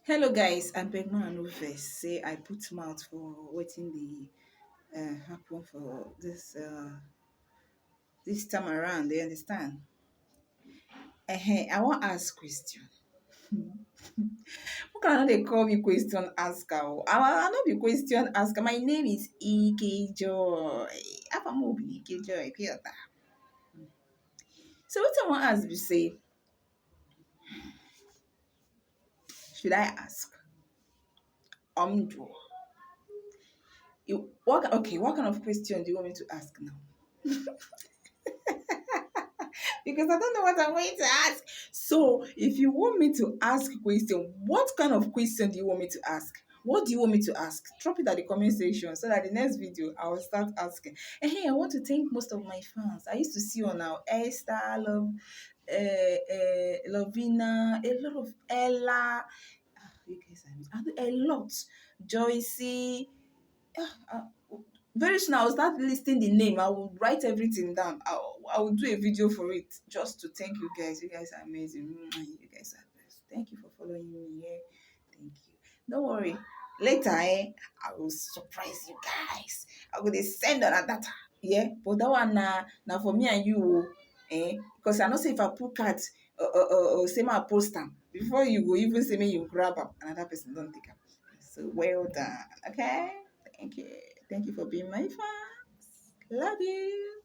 Hello guys, abeg make I no vex say I put mouth for wetin dey happen for this time around, you understand? I wan ask question. Who can no dey call me question asker o? I no be question asker. My name is IKEJOY. Afamobi IKEJOY, Piota. So wetin I wan ask be say, should I ask? Do. What kind of question do you want me to ask now? Because I don't know what I'm going to ask. So, if you want me to ask a question, what kind of question do you want me to ask? What do you want me to ask? Drop it at the comment section so that the next video I will start asking. And hey, I want to thank most of my fans. I used to see on now Esther, Love, Lovina, a lot of Ella, you guys, a lot, Joycey. Very soon I'll start listing the name. I will write everything down. I will do a video for it just to thank you guys. You guys are amazing. You guys are best. Thank you for following me. Yeah, thank you. Don't worry. Later, I will surprise you guys. I will send on a data. Yeah, but that one now for me and you. Because I know say if I put card, say my post them before you go even say me you grab up another person don't take up. So well done. Okay. Thank you. Thank you for being my fans. Love you.